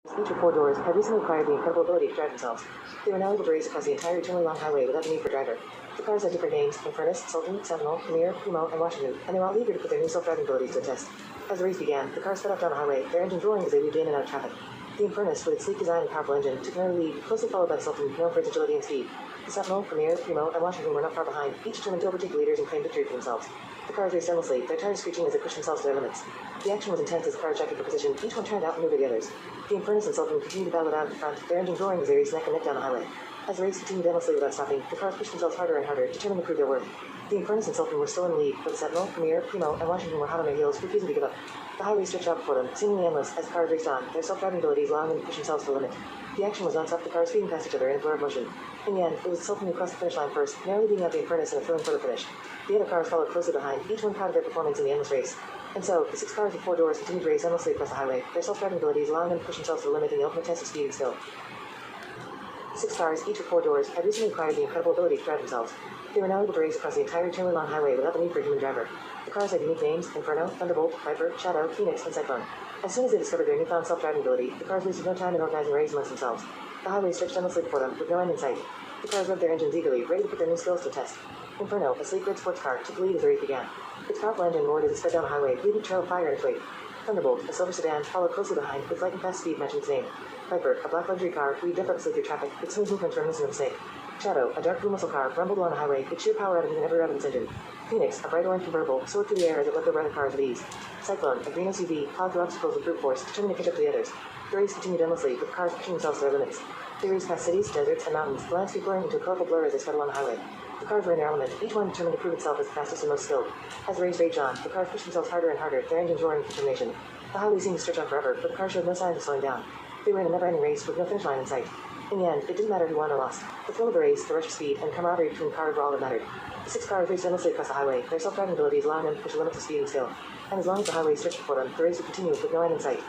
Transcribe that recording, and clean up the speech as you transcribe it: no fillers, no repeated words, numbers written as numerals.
Each with four doors had recently acquired the incredible ability to drive themselves. They were now able to race across the entire eternally-long highway without the need for a driver. The cars had different names: Infernus, Sultan, Sentinel, Premier, Primo, and Washington, and they were all eager to put their new self-driving abilities to the test. As the race began, the cars sped off down the highway, their engines roaring as they weaved in and out of traffic. The Infernus, with its sleek design and powerful engine, took an early lead, closely followed by the Sultan, known for its agility and speed. The Sentinel, Premier, Primo, and Washington were not far behind, each determined to overtake the leaders and claim victory for themselves. The cars raced endlessly, their tires screeching as they pushed themselves to their limits. The action was intense as the cars jockeyed for position, each one trying to outmaneuver the others. The Infernus and Sultan continued to battle it out at the front, their engines roaring as they raced neck and neck down the highway. As the race continued endlessly without stopping, the cars pushed themselves harder and harder, determined to prove their worth. The Infernus and Sultan were still in the lead, but the Sentinel, Premier, Primo, and Washington were hot on their heels, refusing to give up. The highway stretched out before them, seemingly endless, as the cars raced on, their self-driving abilities allowing them to push themselves to the limit. The action was non-stop, the cars speeding past each other in a blur of motion. In the end, it was the Sultan who crossed the finish line first, narrowly beating out the Infernus in a thrilling photo finish. The other cars followed closely behind, each one proud of their performance in the endless race. And so, the six cars with four doors continued to race endlessly across the highway, their self-driving abilities allowing them to push themselves to the limit in the ultimate test of speed and skill. The six cars, each with four doors, had recently acquired the incredible ability to drive themselves. They were now able to race across the entire eternally long highway without the need for a human driver. The cars had unique names: Inferno, Thunderbolt, Viper, Shadow, Phoenix, and Cyclone. As soon as they discovered their newfound self-driving ability, the cars wasted no time in organizing a race amongst themselves. The highway stretched endlessly before them, with no end in sight. The cars revved their engines eagerly, ready to put their new skills to the test. Inferno, a sleek red sports car, took the lead as the race began. Its powerful engine roared as it sped down the highway, leaving a trail of fire in its wake. Thunderbolt, a silver sedan, followed closely behind, with lightning fast speed matching its name. Viper, a black luxury car, weaved effortlessly through traffic, its smooth movements reminiscent of a snake. Shadow, a dark blue muscle car, rumbled along the highway, its sheer power evident in every rev of its engine. Phoenix, a bright orange convertible, soared through the air as it left the other cars with ease. Cyclone, a green SUV, plowed through obstacles with brute force, determined to catch up to the others. The race continued endlessly, with the cars pushing themselves to their limits. They raced past cities, deserts, and mountains, the landscape blurring into a colorful blur as they sped along the highway. The cars were in their element, each one determined to prove itself as the fastest and most skilled. As the race raged on, the cars pushed themselves harder and harder, their engines roaring with determination. The highway seemed to stretch on forever, but the cars showed no signs of slowing down. They were in a never-ending race with no finish line in sight. In the end, it didn't matter who won or lost. The thrill of the race, the rush of speed, and camaraderie between cars were all that mattered. The six cars raced endlessly across the highway, their self-driving abilities allowing them to push the limits of speed and skill. And as long as the highway stretched before them, the race would continue with no end in sight.